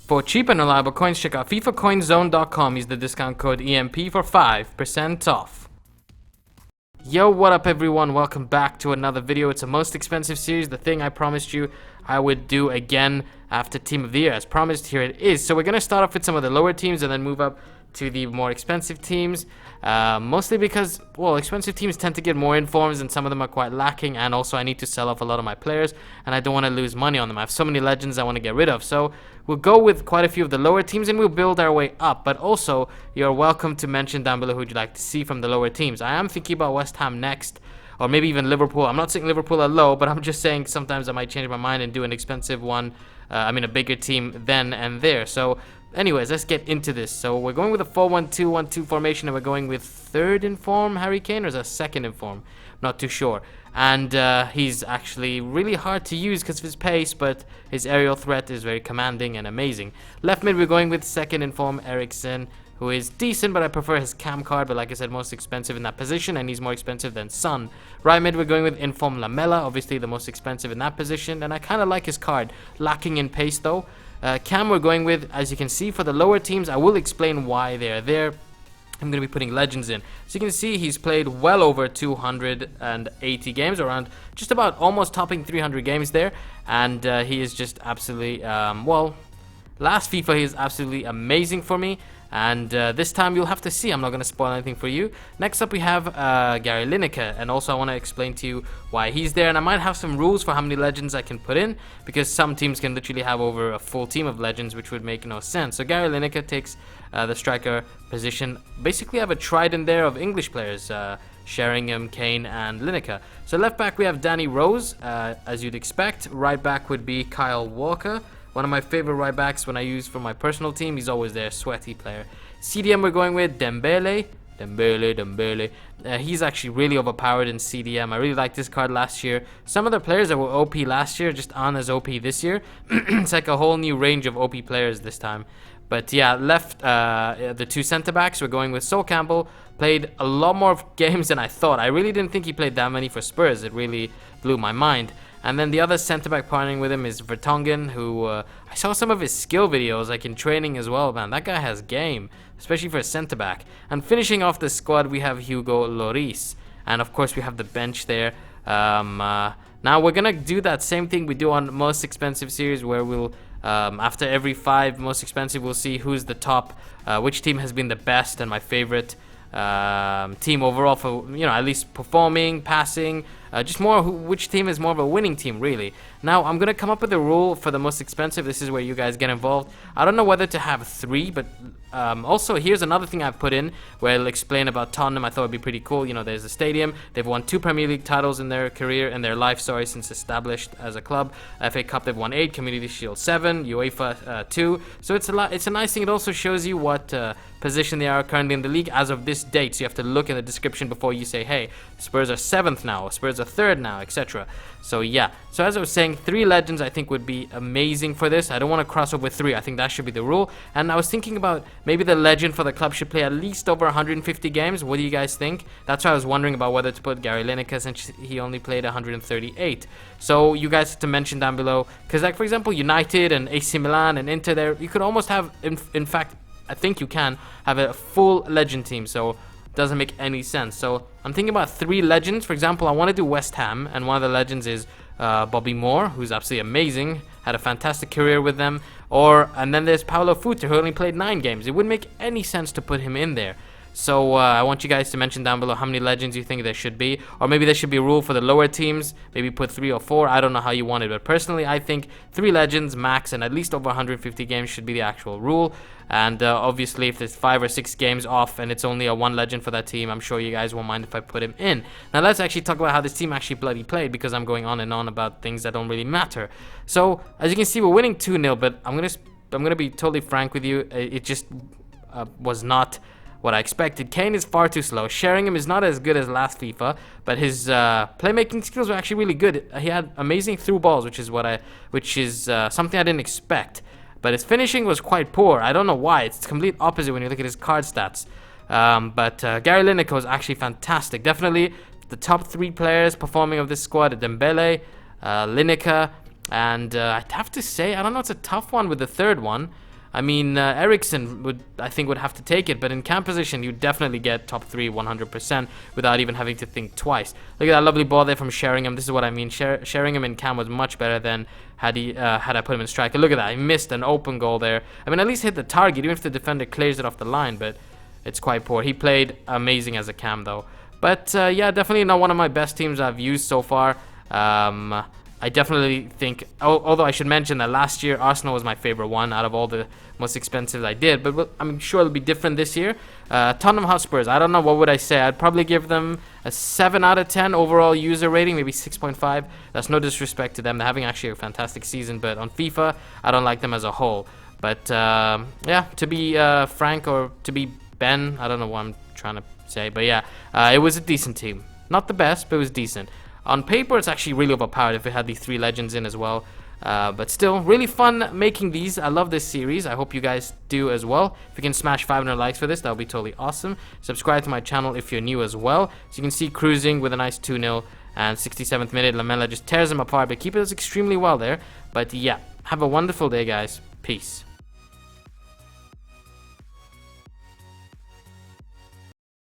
For cheap and reliable coins, check out FIFACoinZone.com. Use the discount code EMP for 5% off. Yo, what up everyone? Welcome back to another video. It's a most expensive series, the thing I promised you I would do again after Team of the Year. As promised, here it is. So we're going to start off with some of the lower teams and then move up to the more expensive teams. Mostly because, well, expensive teams tend to get more informs and some of them are quite lacking, and also I need to sell off a lot of my players and I don't want to lose money on them. I have so many legends I want to get rid of. So we'll go with quite a few of the lower teams and we'll build our way up. But also, you're welcome to mention down below who you'd like to see from the lower teams. I am thinking about West Ham next, or maybe even Liverpool. I'm not saying Liverpool are low, but I'm just saying sometimes I might change my mind and do an expensive one. A bigger team then and there. So anyways, let's get into this. So we're going with a 4-1-2-1-2 formation, and we're going with third in form Harry Kane, or is that second in form? Not too sure. And he's actually really hard to use because of his pace, but his aerial threat is very commanding and amazing. Left mid, we're going with second in form Eriksen, who is decent, but I prefer his cam card, but like I said, most expensive in that position, and he's more expensive than Son. Right mid, we're going with inform Lamela, obviously the most expensive in that position, and I kind of like his card, lacking in pace though. Cam we're going with, as you can see, for the lower teams, I will explain why they're there. I'm going to be putting legends in. So you can see he's played well over 280 games, around just about almost topping 300 games there, and he is just absolutely, last FIFA he is absolutely amazing for me. And this time you'll have to see. I'm not going to spoil anything for you. Next up we have Gary Lineker, and also I want to explain to you why he's there, and I might have some rules for how many legends I can put in, because some teams can literally have over a full team of legends, which would make no sense. So Gary Lineker takes the striker position. Basically I have a trident there of English players, Sheringham, Kane and Lineker. So left back we have Danny Rose, as you'd expect. Right back would be Kyle Walker, one of my favorite right backs when I use for my personal team. He's always there, sweaty player. CDM we're going with Dembele. He's actually really overpowered in CDM. I really liked this card last year. Some of the players that were OP last year just aren't as OP this year. It's like a whole new range of OP players this time. But yeah, left the two centre backs, we're going with Sol Campbell. Played a lot more games than I thought. I really didn't think he played that many for Spurs. It really blew my mind. And then the other centre-back partnering with him is Vertonghen, who I saw some of his skill videos, like in training as well, man. That guy has game, especially for a centre-back. And finishing off the squad, we have Hugo Lloris. And of course, we have the bench there. Now, we're going to do that same thing we do on most expensive series, where we'll, after every 5 most expensive, we'll see who's the top, which team has been the best and my favorite team overall for, at least performing, passing, just more which team is more of a winning team, really. Now I'm gonna come up with a rule for the most expensive. This is where you guys get involved. I don't know whether to have 3, but also here's another thing I've put in where I'll explain about Tottenham. I thought it'd be pretty cool. There's a stadium. They've won 2 Premier League titles in their career, in their life, since established as a club. FA Cup they've won 8, Community Shield 7, UEFA 2. So it's a nice thing. It also shows you what position they are currently in the league as of this date. So you have to look in the description before you say, hey, Spurs are 7th now, Spurs are 3rd now, etc. So yeah, so as I was saying, 3 legends I think would be amazing for this. I don't want to cross over with 3. I think that should be the rule. And I was thinking about maybe the legend for the club should play at least over 150 games. What do you guys think? That's why I was wondering about whether to put Gary Lineker, since he only played 138. So you guys have to mention down below, because like for example United and AC Milan and Inter, there you could almost have, in fact I think you can have a full legend team. So doesn't make any sense. So I'm thinking about 3 legends. For example, I want to do West Ham, and one of the legends is Bobby Moore, who's absolutely amazing, had a fantastic career with them. And then there's Paulo Futre, who only played 9 games. It wouldn't make any sense to put him in there. So I want you guys to mention down below how many legends you think there should be, or maybe there should be a rule for the lower teams, maybe put 3 or 4. I don't know how you want it, but personally I think 3 legends max and at least over 150 games should be the actual rule. And obviously if there's 5 or 6 games off and it's only a 1 legend for that team, I'm sure you guys won't mind if I put him in. Now let's actually talk about how this team actually bloody played, because I'm going on and on about things that don't really matter. So as you can see, we're winning 2-0, but I'm gonna be totally frank with you, it just was not what I expected. Kane is far too slow. Sheringham is not as good as last FIFA, but his playmaking skills were actually really good. He had amazing through balls, which is something I didn't expect. But his finishing was quite poor. I don't know why. It's the complete opposite when you look at his card stats. But Gary Lineker was actually fantastic. Definitely the top 3 players performing of this squad: Dembele, Lineker, and I'd have to say, I don't know, it's a tough one with the third one. I mean, Ericsson I think would have to take it, but in cam position, you definitely get top 3 100% without even having to think twice. Look at that lovely ball there from Sheringham. This is what I mean. Sheringham in cam was much better than had I put him in striker. Look at that. He missed an open goal there. I mean, at least hit the target, even if the defender clears it off the line, but it's quite poor. He played amazing as a cam, though. But, yeah, definitely not one of my best teams I've used so far. I definitely think, although I should mention that last year Arsenal was my favorite one out of all the most expensive I did, but I'm sure it'll be different this year. Tottenham Hotspurs, I don't know, what would I say? I'd probably give them a 7 out of 10 overall user rating, maybe 6.5. That's no disrespect to them. They're having actually a fantastic season, but on FIFA, I don't like them as a whole. But, yeah, to be frank, or to be Ben, I don't know what I'm trying to say, but yeah, it was a decent team. Not the best, but it was decent. On paper, it's actually really overpowered if it had the 3 legends in as well. But still, really fun making these. I love this series. I hope you guys do as well. If you can smash 500 likes for this, that would be totally awesome. Subscribe to my channel if you're new as well. So you can see cruising with a nice 2-0. And 67th minute, Lamela just tears them apart. But keeper does extremely well there. But yeah, have a wonderful day, guys. Peace.